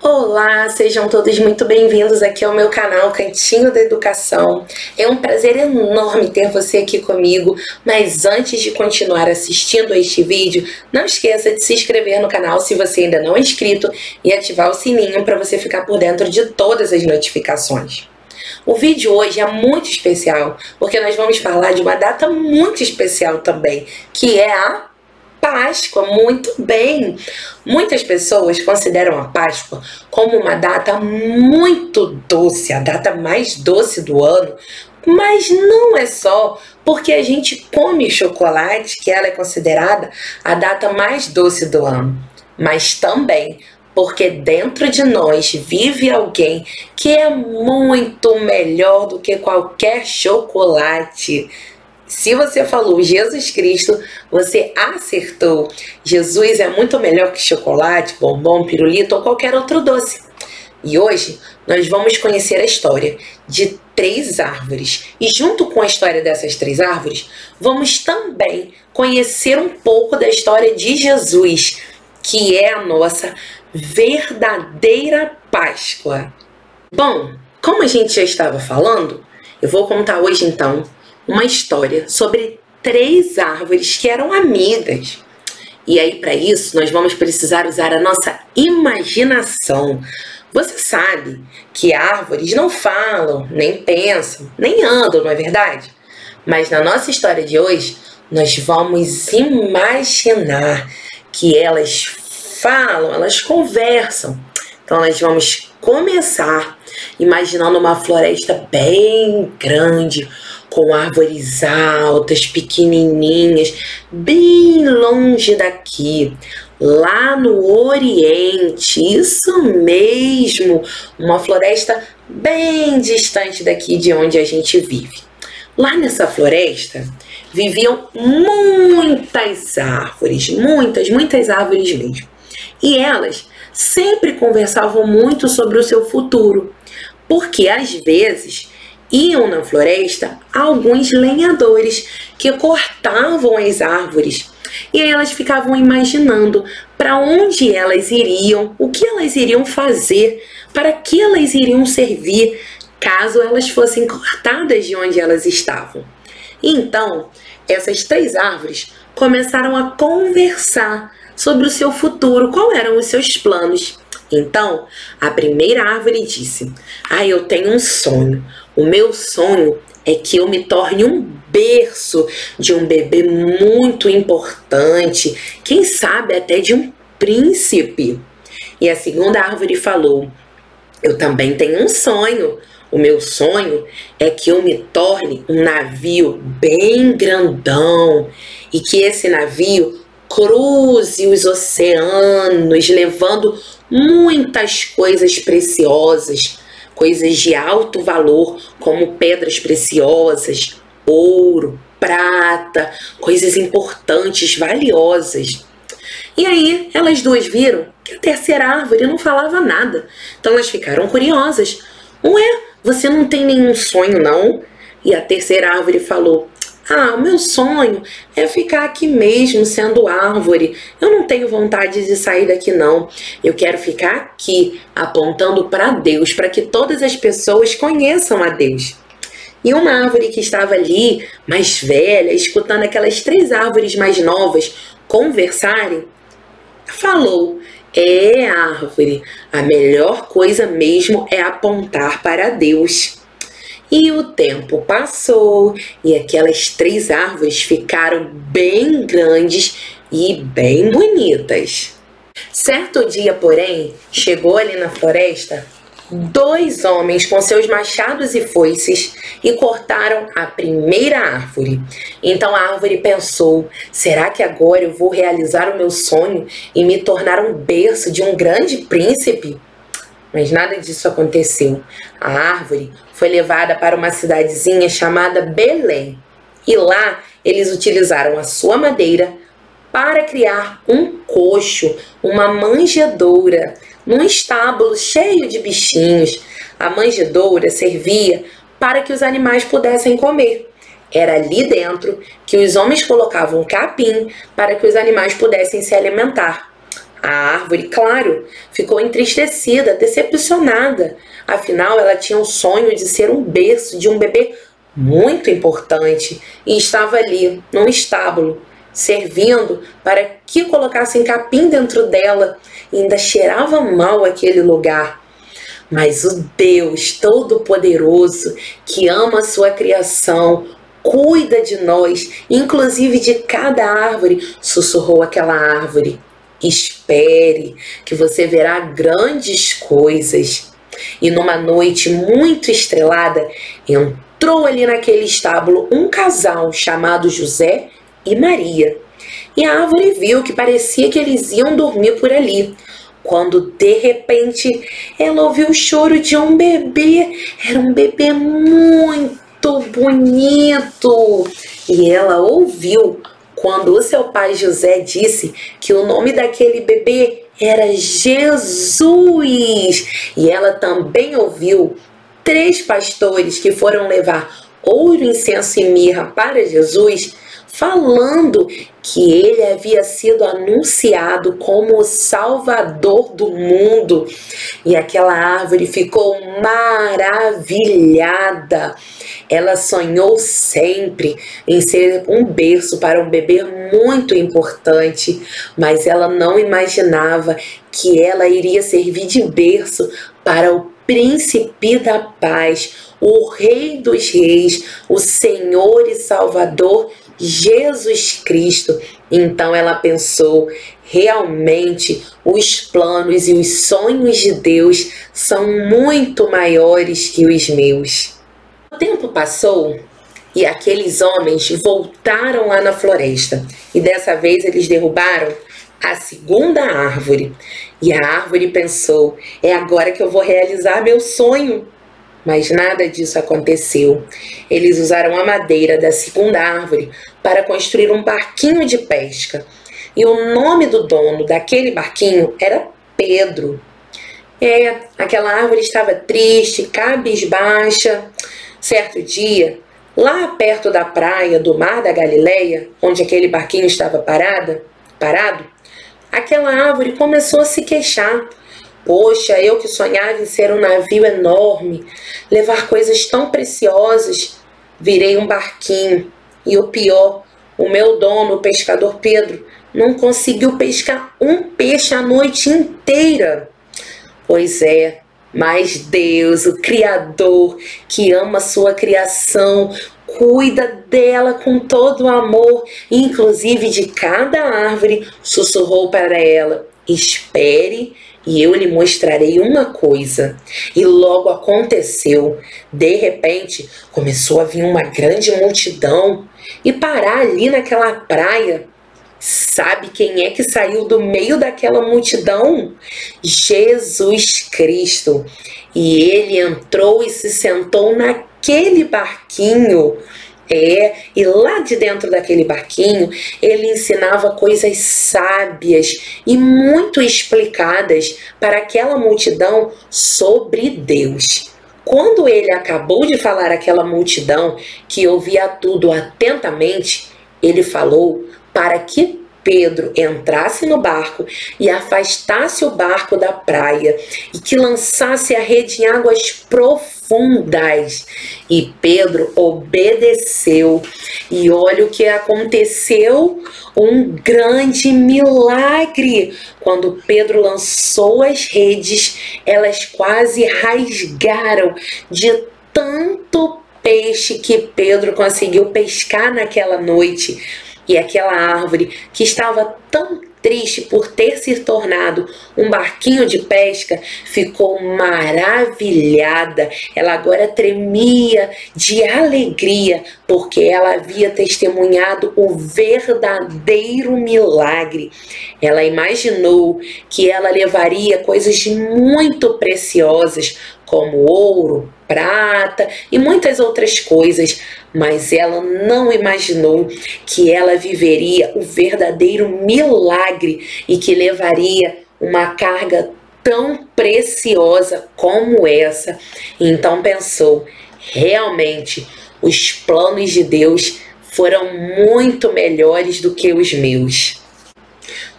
Olá, sejam todos muito bem-vindos aqui ao meu canal Cantinho da Educação. É um prazer enorme ter você aqui comigo, mas antes de continuar assistindo a este vídeo, não esqueça de se inscrever no canal se você ainda não é inscrito e ativar o sininho para você ficar por dentro de todas as notificações. O vídeo hoje é muito especial, porque nós vamos falar de uma data muito especial também, que é a Páscoa. Muito bem! Muitas pessoas consideram a Páscoa como uma data muito doce, a data mais doce do ano, mas não é só porque a gente come chocolate que ela é considerada a data mais doce do ano, mas também porque dentro de nós vive alguém que é muito melhor do que qualquer chocolate. Se você falou Jesus Cristo, você acertou. Jesus é muito melhor que chocolate, bombom, pirulito ou qualquer outro doce. E hoje nós vamos conhecer a história de 3 árvores. E junto com a história dessas 3 árvores, vamos também conhecer um pouco da história de Jesus, que é a nossa verdadeira Páscoa. Bom, como a gente já estava falando, eu vou contar hoje então uma história sobre 3 árvores que eram amigas. E aí, para isso, nós vamos precisar usar a nossa imaginação. Você sabe que árvores não falam, nem pensam, nem andam, não é verdade? Mas na nossa história de hoje, nós vamos imaginar que elas falam, elas conversam. Então, nós vamos começar imaginando uma floresta bem grande, com árvores altas, pequenininhas, bem longe daqui, lá no Oriente. Isso mesmo, uma floresta bem distante daqui de onde a gente vive. Lá nessa floresta viviam muitas árvores, muitas árvores mesmo. E elas sempre conversavam muito sobre o seu futuro, porque às vezes iam na floresta alguns lenhadores que cortavam as árvores. E aí elas ficavam imaginando para onde elas iriam, o que elas iriam fazer, para que elas iriam servir caso elas fossem cortadas de onde elas estavam. E então, essas 3 árvores começaram a conversar sobre o seu futuro, quais eram os seus planos. Então, a primeira árvore disse: eu tenho um sonho. O meu sonho é que eu me torne um berço de um bebê muito importante, quem sabe até de um príncipe. E a segunda árvore falou: eu também tenho um sonho. O meu sonho é que eu me torne um navio bem grandão e que esse navio cruze os oceanos, levando muitas coisas preciosas, coisas de alto valor, como pedras preciosas, ouro, prata, coisas importantes, valiosas. E aí, elas duas viram que a terceira árvore não falava nada. Então, elas ficaram curiosas. Ué, você não tem nenhum sonho, não? E a terceira árvore falou: o meu sonho é ficar aqui mesmo sendo árvore. Eu não tenho vontade de sair daqui, não. Eu quero ficar aqui, apontando para Deus, para que todas as pessoas conheçam a Deus. E uma árvore que estava ali, mais velha, escutando aquelas 3 árvores mais novas conversarem, falou: árvore, a melhor coisa mesmo é apontar para Deus. E o tempo passou e aquelas 3 árvores ficaram bem grandes e bem bonitas. Certo dia, porém, chegou ali na floresta 2 homens com seus machados e foices e cortaram a primeira árvore. Então a árvore pensou: será que agora eu vou realizar o meu sonho e me tornar um berço de um grande príncipe? Mas nada disso aconteceu. A árvore foi levada para uma cidadezinha chamada Belém. E lá eles utilizaram a sua madeira para criar um coxo, uma manjedoura, num estábulo cheio de bichinhos. A manjedoura servia para que os animais pudessem comer. Era ali dentro que os homens colocavam capim para que os animais pudessem se alimentar. A árvore, claro, ficou entristecida, decepcionada. Afinal, ela tinha o sonho de ser um berço de um bebê muito importante e estava ali, num estábulo, servindo para que colocassem capim dentro dela, e ainda cheirava mal aquele lugar. Mas o Deus Todo-Poderoso, que ama a sua criação, cuida de nós, inclusive de cada árvore, sussurrou aquela árvore: espere, que você verá grandes coisas. E numa noite muito estrelada, entrou ali naquele estábulo um casal chamado José e Maria. E a árvore viu que parecia que eles iam dormir por ali, quando de repente ela ouviu o choro de um bebê. Era um bebê muito bonito. E ela ouviu quando o seu pai José disse que o nome daquele bebê era Jesus. E ela também ouviu 3 pastores que foram levar ouro, incenso e mirra para Jesus, falando que ele havia sido anunciado como o Salvador do mundo. E aquela árvore ficou maravilhada. Ela sonhou sempre em ser um berço para um bebê muito importante, mas ela não imaginava que ela iria servir de berço para o Príncipe da Paz, o Rei dos Reis, o Senhor e Salvador Jesus Cristo. Então ela pensou: realmente os planos e os sonhos de Deus são muito maiores que os meus. O tempo passou e aqueles homens voltaram lá na floresta, e dessa vez eles derrubaram a segunda árvore. E a árvore pensou: é agora que eu vou realizar meu sonho. Mas nada disso aconteceu. Eles usaram a madeira da segunda árvore para construir um barquinho de pesca. E o nome do dono daquele barquinho era Pedro. Aquela árvore estava triste, cabisbaixa. Certo dia, lá perto da praia do Mar da Galileia, onde aquele barquinho estava parado, aquela árvore começou a se queixar. Poxa, eu que sonhava em ser um navio enorme, levar coisas tão preciosas, virei um barquinho. E o pior, o meu dono, o pescador Pedro, não conseguiu pescar um peixe a noite inteira. Pois é, mas Deus, o Criador, que ama a sua criação, cuida dela com todo o amor, inclusive de cada árvore, sussurrou para ela: espere, e eu lhe mostrarei uma coisa. E logo aconteceu. De repente, começou a vir uma grande multidão e parar ali naquela praia. Sabe quem é que saiu do meio daquela multidão? Jesus Cristo. E ele entrou e se sentou naquele barquinho. E lá de dentro daquele barquinho, ele ensinava coisas sábias e muito explicadas para aquela multidão sobre Deus. Quando ele acabou de falar àquela multidão, que ouvia tudo atentamente, ele falou para que Pedro entrasse no barco e afastasse o barco da praia e que lançasse a rede em águas profundas. E Pedro obedeceu. E olha o que aconteceu: um grande milagre. Quando Pedro lançou as redes, elas quase rasgaram de tanto peixe que Pedro conseguiu pescar naquela noite. E aquela árvore, que estava tão triste por ter se tornado um barquinho de pesca, ficou maravilhada. Ela agora tremia de alegria, porque ela havia testemunhado o verdadeiro milagre. Ela imaginou que ela levaria coisas muito preciosas, como ouro, prata e muitas outras coisas, mas ela não imaginou que ela viveria o verdadeiro milagre e que levaria uma carga tão preciosa como essa. Então pensou: realmente os planos de Deus foram muito melhores do que os meus.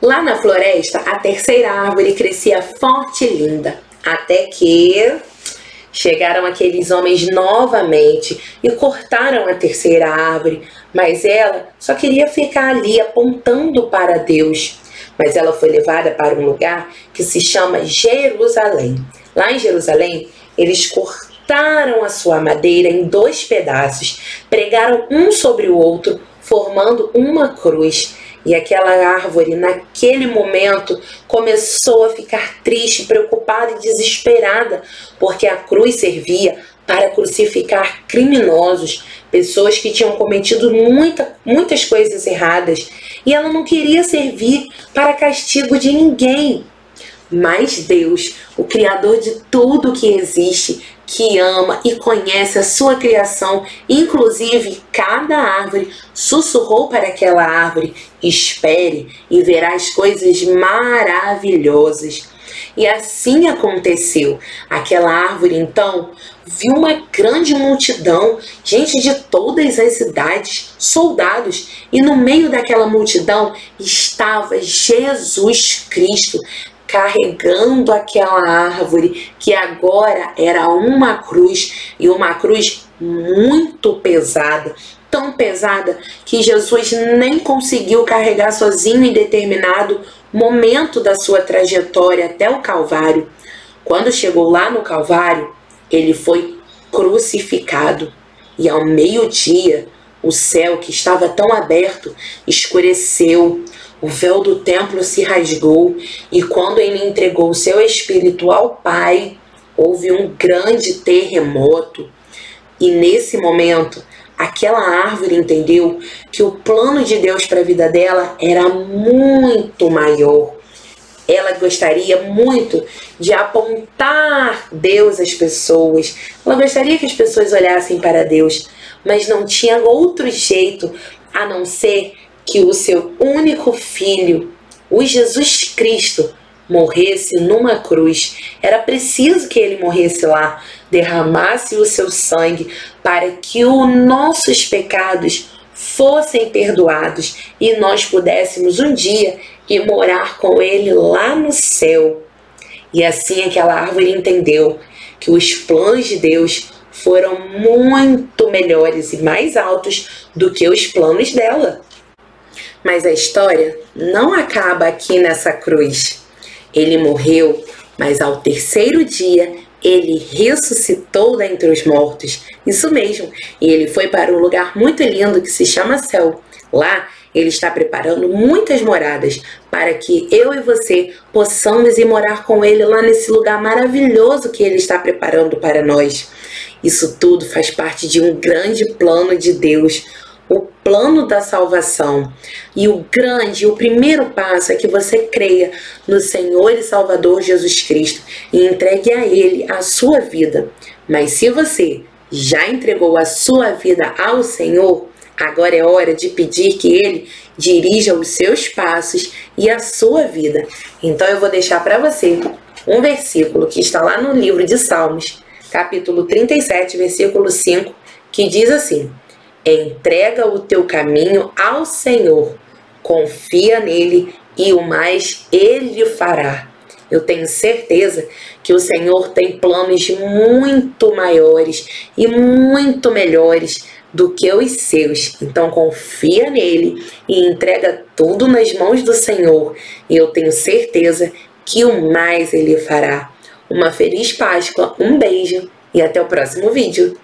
Lá na floresta, a terceira árvore crescia forte e linda, até que chegaram aqueles homens novamente e cortaram a terceira árvore, mas ela só queria ficar ali apontando para Deus. Mas ela foi levada para um lugar que se chama Jerusalém. Lá em Jerusalém, eles cortaram a sua madeira em 2 pedaços, pregaram um sobre o outro, formando uma cruz. E aquela árvore, naquele momento, começou a ficar triste, preocupada e desesperada, porque a cruz servia para crucificar criminosos, pessoas que tinham cometido muitas coisas erradas. E ela não queria servir para castigo de ninguém. Mas Deus, o Criador de tudo que existe, que ama e conhece a sua criação, inclusive cada árvore, sussurrou para aquela árvore: espere e verás coisas maravilhosas. E assim aconteceu. Aquela árvore então viu uma grande multidão, gente de todas as idades, soldados, e no meio daquela multidão estava Jesus Cristo, carregando aquela árvore que agora era uma cruz, e uma cruz muito pesada, tão pesada que Jesus nem conseguiu carregar sozinho em determinado momento da sua trajetória até o Calvário. Quando chegou lá no Calvário, ele foi crucificado, e ao meio-dia o céu, que estava tão aberto, escureceu. O véu do templo se rasgou, e quando ele entregou o seu espírito ao Pai, houve um grande terremoto. E nesse momento, aquela árvore entendeu que o plano de Deus para a vida dela era muito maior. Ela gostaria muito de apontar Deus às pessoas. Ela gostaria que as pessoas olhassem para Deus, mas não tinha outro jeito a não ser que o seu único filho, o Jesus Cristo, morresse numa cruz. Era preciso que ele morresse lá, derramasse o seu sangue para que os nossos pecados fossem perdoados e nós pudéssemos um dia ir morar com ele lá no céu. E assim aquela árvore entendeu que os planos de Deus foram muito melhores e mais altos do que os planos dela. Mas a história não acaba aqui nessa cruz. Ele morreu, mas ao terceiro dia ele ressuscitou dentre os mortos. Isso mesmo, e ele foi para um lugar muito lindo que se chama céu. Lá ele está preparando muitas moradas para que eu e você possamos ir morar com ele lá nesse lugar maravilhoso que ele está preparando para nós. Isso tudo faz parte de um grande plano de Deus, o plano da salvação. E o primeiro passo é que você creia no Senhor e Salvador Jesus Cristo e entregue a Ele a sua vida. Mas se você já entregou a sua vida ao Senhor, agora é hora de pedir que Ele dirija os seus passos e a sua vida. Então eu vou deixar para você um versículo que está lá no livro de Salmos, capítulo 37, versículo 5, que diz assim: entrega o teu caminho ao Senhor, confia nele e o mais ele fará. Eu tenho certeza que o Senhor tem planos muito maiores e muito melhores do que os seus. Então confia nele e entrega tudo nas mãos do Senhor. E eu tenho certeza que o mais ele fará. Uma feliz Páscoa, um beijo e até o próximo vídeo.